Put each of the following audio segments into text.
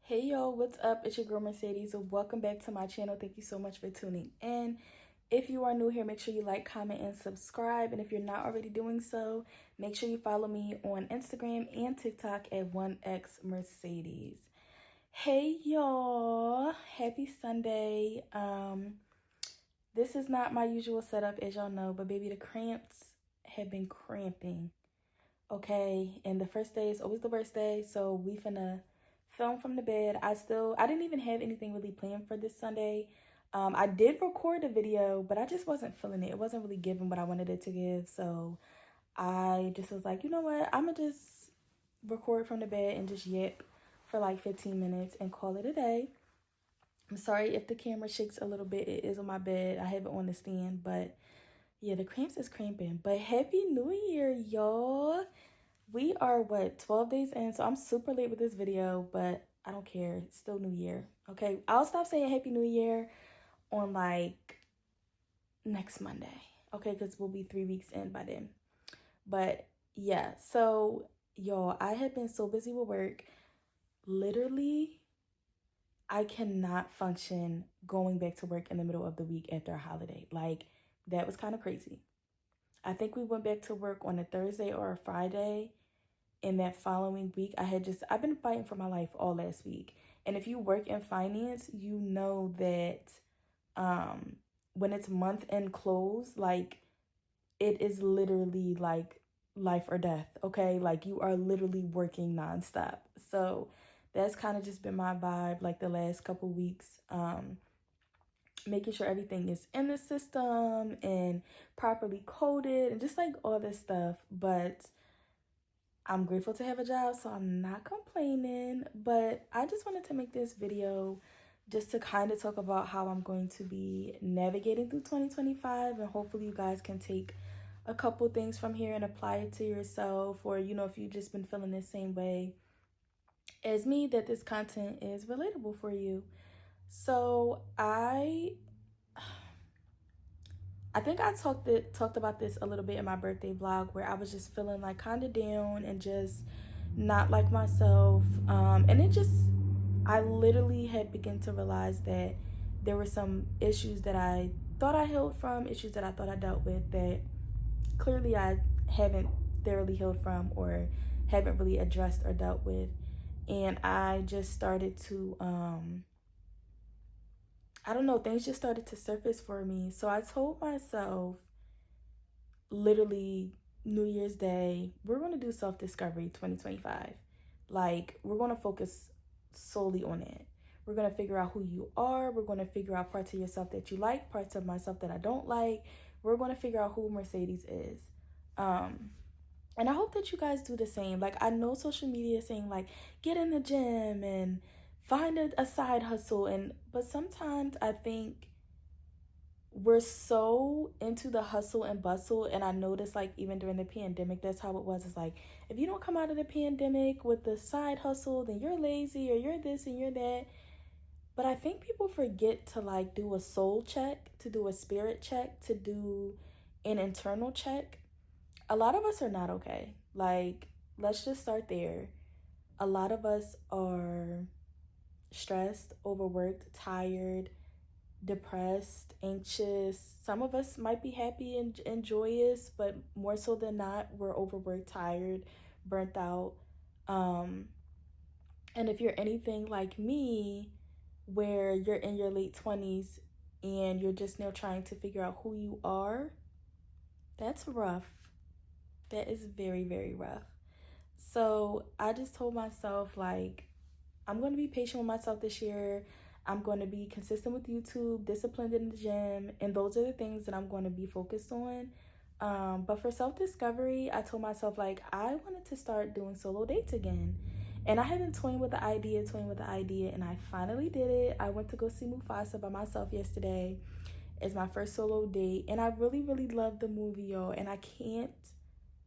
Hey yo, what's up? It's your girl Mercedes. Welcome back to my channel. Thank you so much for tuning in. If you are new here, make sure you like, comment, and subscribe. And if you're not already doing so, make sure you follow me on Instagram and TikTok at 1xmercedes. Hey y'all, happy Sunday. This is not my usual setup, as y'all know, but baby, the cramps have been cramping. Okay, and the first day is always the worst day, so we finna film from the bed. I didn't even have anything really planned for this Sunday. I did record a video, but I just wasn't feeling it. It wasn't really giving what I wanted it to give, so I just was like, you know what, I'm gonna just record from the bed and just yip for like 15 minutes and call it a day. I'm sorry if the camera shakes a little bit. It is on my bed. I have it on the stand, but yeah, the cramps is cramping. But happy new year, y'all. We are, what, 12 days in, so I'm super late with this video, but I don't care. It's still New Year, okay? I'll stop saying Happy New Year on, like, next Monday, okay? Because we'll be 3 weeks in by then. But, yeah, so, y'all, I have been so busy with work. Literally, I cannot function going back to work in the middle of the week after a holiday. Like, that was kind of crazy. I think we went back to work on a Thursday or a Friday. In that following week, I've been fighting for my life all last week. And if you work in finance, you know that when it's month end close, like, it is literally like life or death, okay? Like, you are literally working nonstop. So that's kind of just been my vibe like the last couple weeks. Making sure everything is in the system and properly coded and just like all this stuff. But I'm grateful to have a job, so I'm not complaining, but I just wanted to make this video just to kind of talk about how I'm going to be navigating through 2025, and hopefully you guys can take a couple things from here and apply it to yourself, or, you know, if you've just been feeling the same way as me, that this content is relatable for you. So I think I talked about this a little bit in my birthday vlog, where I was just feeling like kind of down and just not like myself. And I literally had begun to realize that there were some issues that I thought I healed from, issues that I thought I dealt with, that clearly I haven't thoroughly healed from or haven't really addressed or dealt with. And I just started to, I don't know, things just started to surface for me. So I told myself, literally, New Year's Day, we're going to do self-discovery 2025. Like, we're going to focus solely on it. We're going to figure out who you are. We're going to figure out parts of yourself that you like, parts of myself that I don't like. We're going to figure out who Mercedes is. And I hope that you guys do the same. Like, I know social media is saying, like, get in the gym and find a side hustle. But sometimes I think we're so into the hustle and bustle, and I noticed, like, even during the pandemic, that's how it was. It's like, if you don't come out of the pandemic with the side hustle, then you're lazy, or you're this and you're that. But I think people forget to, like, do a soul check, to do a spirit check, to do an internal check. A lot of us are not okay. Like, let's just start there. A lot of us are stressed, overworked, tired, depressed, anxious. Some of us might be happy and joyous, but more so than not, we're overworked, tired, burnt out. Um, and if you're anything like me, where you're in your late 20s and you're just now trying to figure out who you are, that's rough. That is very, very rough. So I just told myself, like, I'm going to be patient with myself this year. I'm going to be consistent with YouTube, disciplined in the gym, and those are the things that I'm going to be focused on. But for self-discovery, I told myself, like, I wanted to start doing solo dates again. And I had been toying with the idea, and I finally did it. I went to go see Mufasa by myself yesterday as my first solo date, and I really, really loved the movie, y'all, and I can't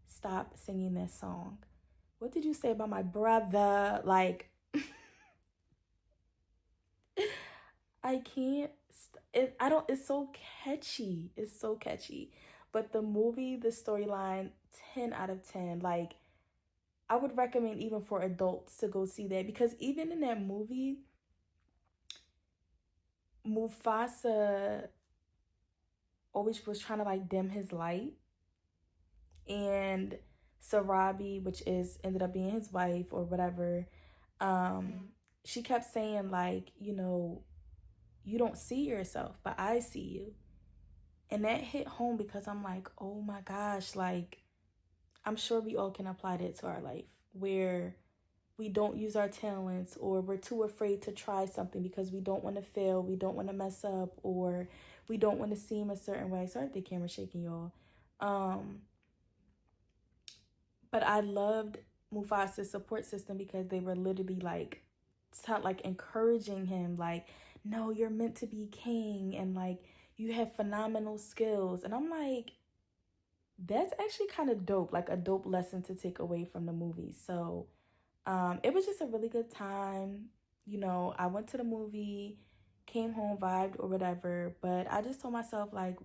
stop singing that song. What did you say about my brother? Like, I can't. I don't. It's so catchy. It's so catchy. But the movie, the storyline, 10 out of 10. Like, I would recommend even for adults to go see that, because even in that movie, Mufasa always was trying to like dim his light, and Sarabi, which is ended up being his wife or whatever, she kept saying like, you know, you don't see yourself, but I see you. And that hit home because I'm like, oh my gosh, like I'm sure we all can apply that to our life, where we don't use our talents, or we're too afraid to try something because we don't want to fail, we don't want to mess up, or we don't want to seem a certain way. Sorry if the camera's shaking, y'all. But I loved Mufasa's support system because they were literally like encouraging him, like, no, you're meant to be king, and like you have phenomenal skills. And I'm like, that's actually kind of dope, like a dope lesson to take away from the movie. So it was just a really good time. You know, I went to the movie, came home, vibed or whatever, but I just told myself, like,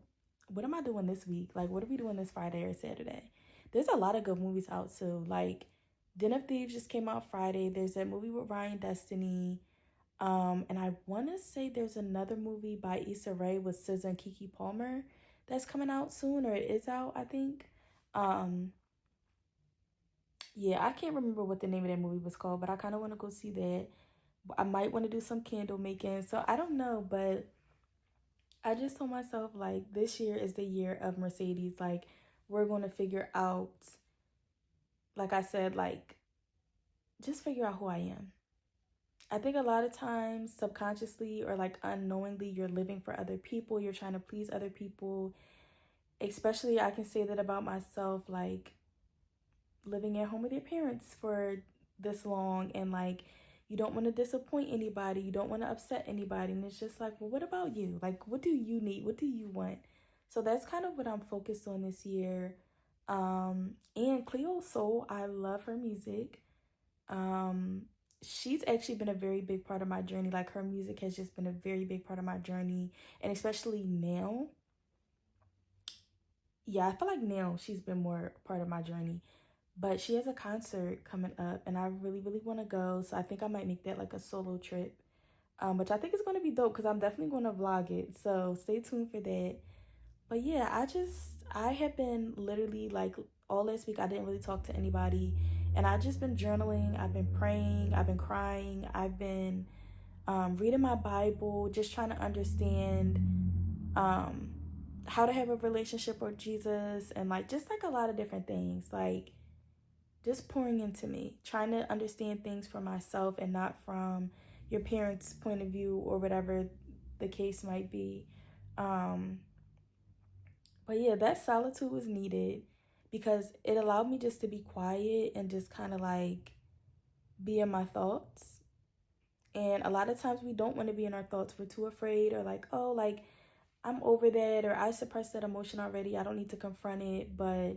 what am I doing this week? Like, what are we doing this Friday or Saturday? There's a lot of good movies out too. Like, Den of Thieves just came out Friday. There's that movie with Ryan Destiny. And I want to say there's another movie by Issa Rae with SZA and Keke Palmer that's coming out soon, or it is out, I think. Um, yeah, I can't remember what the name of that movie was called, but I kind of want to go see that. I might want to do some candle making. So I don't know, but I just told myself like this year is the year of Mercedes. Like we're going to figure out, like I said, like just figure out who I am. I think a lot of times subconsciously or like unknowingly you're living for other people, you're trying to please other people. Especially I can say that about myself, like living at home with your parents for this long, and like you don't want to disappoint anybody, you don't want to upset anybody, and it's just like, well, what about you? Like, what do you need, what do you want? So that's kind of what I'm focused on this year. And Cleo Soul, I love her music. She's actually been a very big part of my journey. Like her music has just been a very big part of my journey, and especially now, yeah, I feel like now she's been more part of my journey. But she has a concert coming up, and I really, really want to go. So I think I might make that like a solo trip, which I think is going to be dope because I'm definitely going to vlog it. So stay tuned for that. But yeah, I have been literally like all this week, I didn't really talk to anybody. And I've just been journaling. I've been praying. I've been crying. I've been reading my Bible, just trying to understand um, how to have a relationship with Jesus, and like just like a lot of different things. Like, just pouring into me, trying to understand things for myself and not from your parents' point of view or whatever the case might be. Um, but yeah, that solitude was needed because it allowed me just to be quiet and just kind of like be in my thoughts. And a lot of times we don't want to be in our thoughts. We're too afraid, or like, oh, like I'm over that, or I suppressed that emotion already. I don't need to confront it. But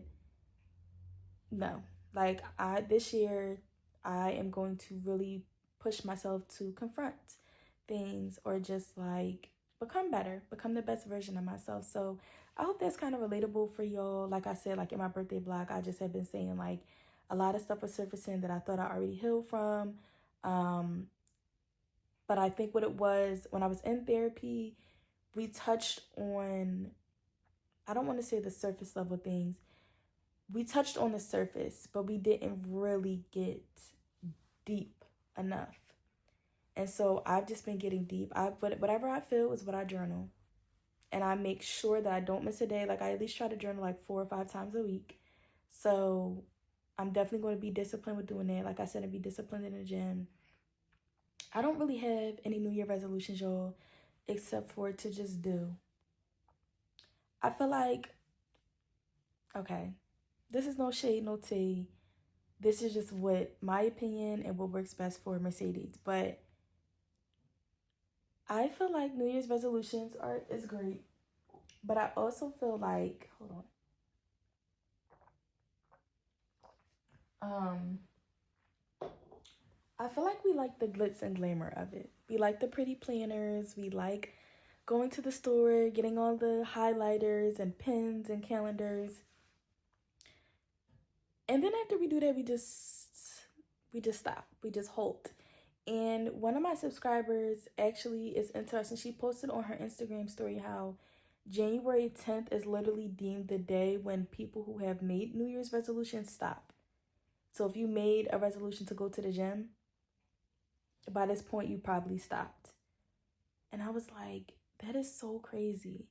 no, like this year I am going to really push myself to confront things, or just like become better, become the best version of myself. So I hope that's kind of relatable for y'all. Like I said, like in my birthday blog, I just have been saying like a lot of stuff was surfacing that I thought I already healed from. um but I think what it was, when I was in therapy, we touched on, I don't want to say the surface level things, we touched on the surface, but we didn't really get deep enough. And so I've just been getting deep. Whatever I feel is what I journal. And I make sure that I don't miss a day. Like I at least try to journal like 4 or 5 times a week. So I'm definitely going to be disciplined with doing that. Like I said, and be disciplined in the gym. I don't really have any New Year resolutions, y'all, except for to just do. I feel like, okay, this is no shade, no tea. This is just what my opinion and what works best for Mercedes. But I feel like New Year's resolutions is great. But I also feel like, hold on. I feel like we like the glitz and glamour of it. We like the pretty planners. We like going to the store, getting all the highlighters and pens and calendars. And then after we do that, we just We just stop. We just halt. And one of my subscribers actually is interesting. She posted on her Instagram story how January 10th is literally deemed the day when people who have made New Year's resolutions stop. So if you made a resolution to go to the gym, by this point you probably stopped. And I was like, that is so crazy.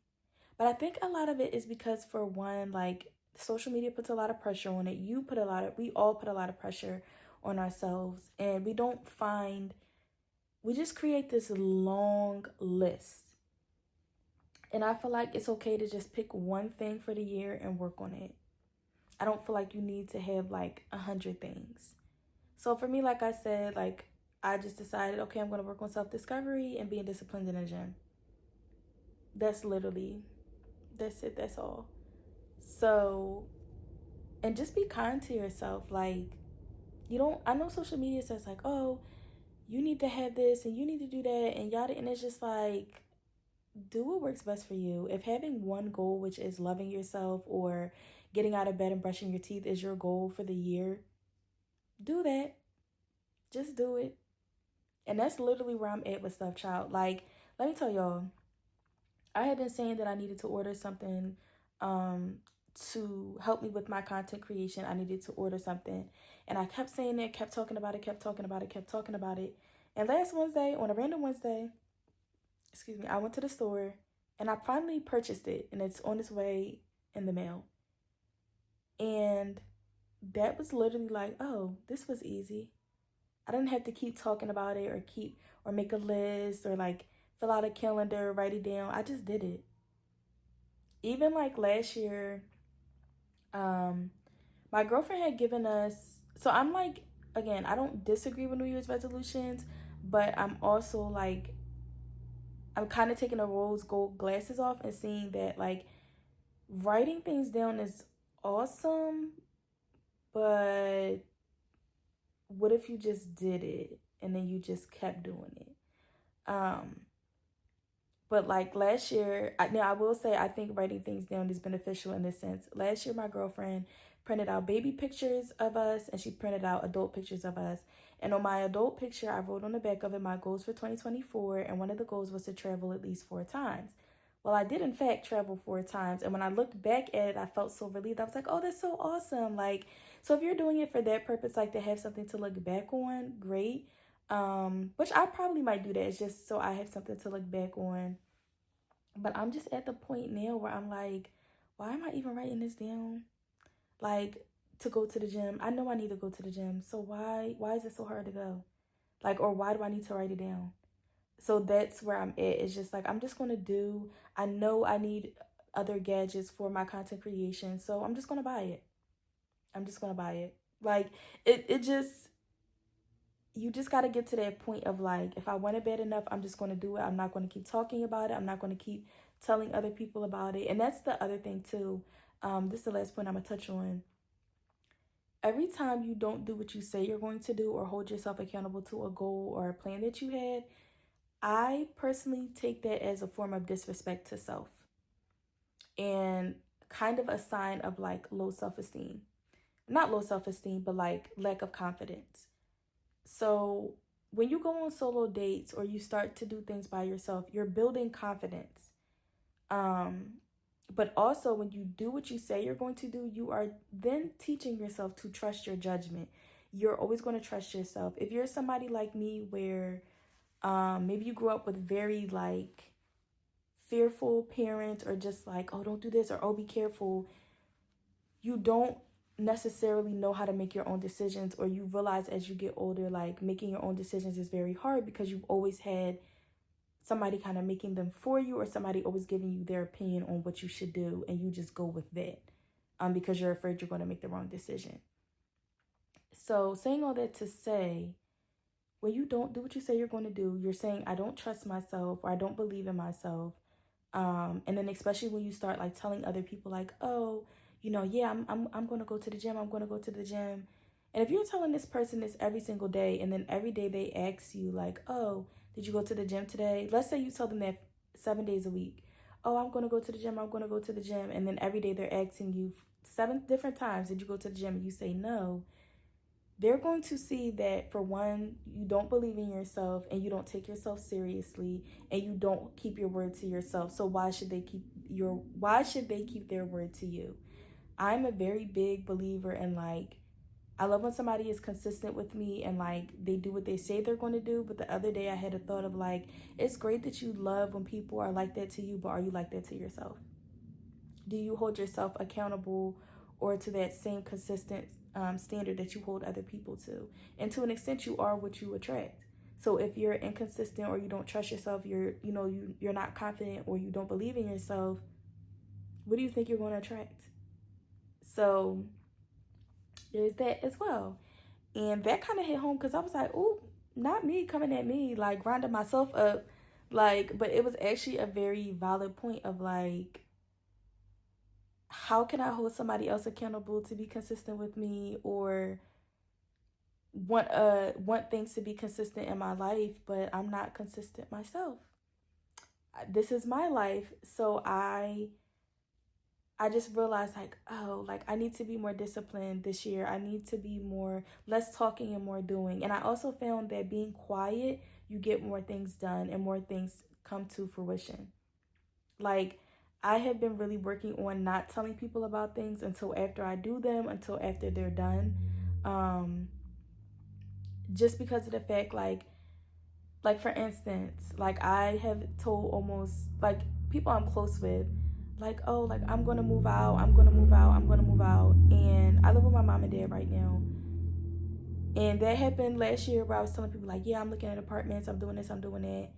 But I think a lot of it is because, for one, like, social media puts a lot of pressure on it. We all put a lot of pressure on ourselves, and we just create this long list. And I feel like it's okay to just pick one thing for the year and work on it. I don't feel like you need to have like 100 things. So for me, like I said, like, I just decided, okay, I'm going to work on self-discovery and being disciplined in the gym. That's it. That's all. So, and just be kind to yourself. Like, I know social media says like, oh, you need to have this and you need to do that and yada. And it's just like, do what works best for you. If having one goal, which is loving yourself or getting out of bed and brushing your teeth, is your goal for the year, do that. Just do it. And that's literally where I'm at with stuff, child. Like, let me tell y'all, I had been saying that I needed to order something to help me with my content creation. I needed to order something. And I kept saying it, kept talking about it. And last Wednesday, on a random Wednesday, I went to the store and I finally purchased it, and it's on its way in the mail. And that was literally like, oh, this was easy. I didn't have to keep talking about it or make a list or like fill out a calendar, write it down. I just did it. Even like last year, my girlfriend had given us, so I'm like, again, I don't disagree with New Year's resolutions, but I'm also like, I'm kind of taking the rose gold glasses off and seeing that like writing things down is awesome, but what if you just did it and then you just kept doing it? But like last year, I will say I think writing things down is beneficial in this sense. Last year, my girlfriend printed out baby pictures of us and she printed out adult pictures of us. And on my adult picture, I wrote on the back of it my goals for 2024. And one of the goals was to travel at least 4 times. Well, I did in fact travel 4 times. And when I looked back at it, I felt so relieved. I was like, oh, that's so awesome. Like, so if you're doing it for that purpose, like to have something to look back on, great. Which I probably might do that. It's just so I have something to look back on. But I'm just at the point now where I'm like, why am I even writing this down? Like, to go to the gym. I know I need to go to the gym. So why is it so hard to go? Like, or why do I need to write it down? So that's where I'm at. It's just like, I'm just going to I know I need other gadgets for my content creation. So I'm just going to buy it. Like, it just, you just got to get to that point of like, if I want it bad enough, I'm just going to do it. I'm not going to keep talking about it. I'm not going to keep telling other people about it. And that's the other thing too. This is the last point I'm going to touch on. Every time you don't do what you say you're going to do or hold yourself accountable to a goal or a plan that you had, I personally take that as a form of disrespect to self and kind of a sign of like low self-esteem. Not low self-esteem, but like lack of confidence. So when you go on solo dates or you start to do things by yourself, you're building confidence. But also when you do what you say you're going to do, you are then teaching yourself to trust your judgment. You're always going to trust yourself. If you're somebody like me where maybe you grew up with very like fearful parents or just like, oh, don't do this or oh, be careful, you don't necessarily know how to make your own decisions, or you realize as you get older, like making your own decisions is very hard because you've always had somebody kind of making them for you or somebody always giving you their opinion on what you should do and you just go with that because you're afraid you're going to make the wrong decision. So saying all that to say, when you don't do what you say you're going to do, you're saying, I don't trust myself or I don't believe in myself. And then especially when you start like telling other people like, oh, you know, yeah, I'm going to go to the gym. I'm going to go to the gym. And if you're telling this person this every single day and then every day they ask you like, oh, did you go to the gym today? Let's say you tell them that 7 days a week. Oh, I'm going to go to the gym. I'm going to go to the gym. And then every day they're asking you 7 different times, did you go to the gym? And you say no. they're going to see that, for one, you don't believe in yourself and you don't take yourself seriously and you don't keep your word to yourself. So why should they keep their word to you? I'm a very big believer in, like, I love when somebody is consistent with me and, like, they do what they say they're going to do. But the other day I had a thought of, like, it's great that you love when people are like that to you, but are you like that to yourself? Do you hold yourself accountable or to that same consistent standard that you hold other people to? And to an extent, you are what you attract. So if you're inconsistent or you don't trust yourself, you're not confident, or you don't believe in yourself, what do you think you're going to attract? So there's that as well. And that kind of hit home because I was like, oh, not me coming at me, like grinding myself up. Like, but it was actually a very valid point of, like, how can I hold somebody else accountable to be consistent with me, or want things to be consistent in my life, but I'm not consistent myself. This is my life, so I just realized, like, oh, like, I need to be more disciplined this year. I need to be less talking and more doing. And I also found that being quiet, you get more things done and more things come to fruition. Like, I have been really working on not telling people about things until after I do them, until after they're done. Just because of the fact, like for instance, like, I have told almost, like, people I'm close with, like, oh, like, I'm gonna move out, I'm gonna move out, I'm gonna move out. And I live with my mom and dad right now. And that happened last year where I was telling people, like, yeah, I'm looking at apartments, I'm doing this, I'm doing that.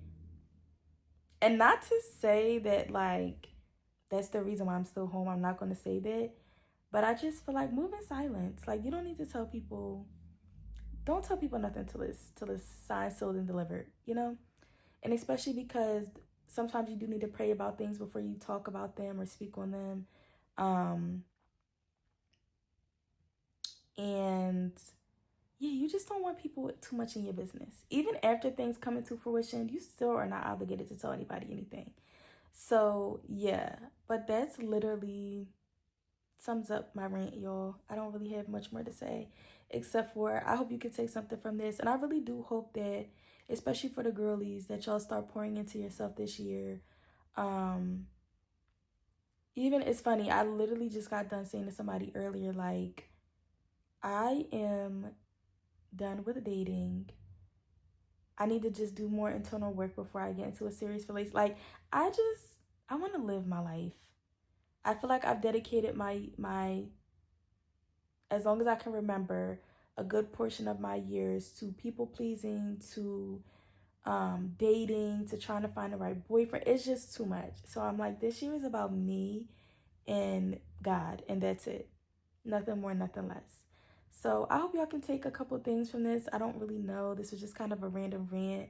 And not to say that, like, that's the reason why I'm still home. I'm not gonna say that. But I just feel like, move in silence. Like, you don't need to tell people, don't tell people nothing till it's signed, sealed, and delivered, you know? And especially because sometimes you do need to pray about things before you talk about them or speak on them. And yeah, you just don't want people too much in your business. Even after things come into fruition, you still are not obligated to tell anybody anything. So yeah, but that's literally sums up my rant, y'all. I don't really have much more to say, except for I hope you can take something from this. And I really do hope that, especially for the girlies, that y'all start pouring into yourself this year. Even, it's funny, I literally just got done saying to somebody earlier, like, I am done with dating. I need to just do more internal work before I get into a serious relationship. Like, I want to live my life. I feel like I've dedicated my as long as I can remember, a good portion of my years to people pleasing, to dating, to trying to find the right boyfriend. It's just too much. So I'm like, this year is about me and God, and that's it. Nothing more, nothing less. So I hope y'all can take a couple things from this. I don't really know. This was just kind of a random rant.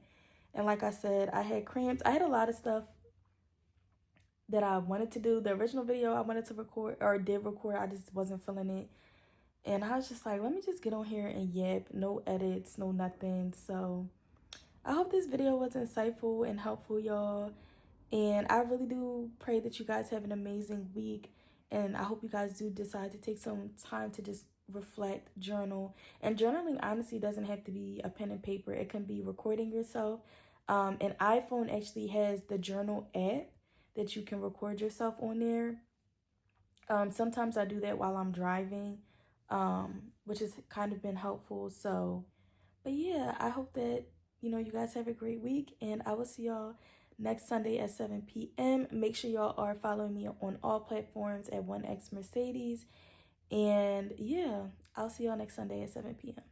And like I said, I had cramps. I had a lot of stuff that I wanted to do. The original video I wanted to record, or did record, I just wasn't feeling it. And I was just like, let me just get on here and yap. No edits, no nothing. So I hope this video was insightful and helpful, y'all. And I really do pray that you guys have an amazing week. And I hope you guys do decide to take some time to just reflect, journal. And journaling honestly doesn't have to be a pen and paper. It can be recording yourself. An iPhone actually has the journal app that you can record yourself on there. Sometimes I do that while I'm driving, which has kind of been helpful. So, but yeah, I hope that, you guys have a great week, and I will see y'all next Sunday at 7 p.m. Make sure y'all are following me on all platforms at 1X Mercedes. And yeah, I'll see y'all next Sunday at 7 p.m.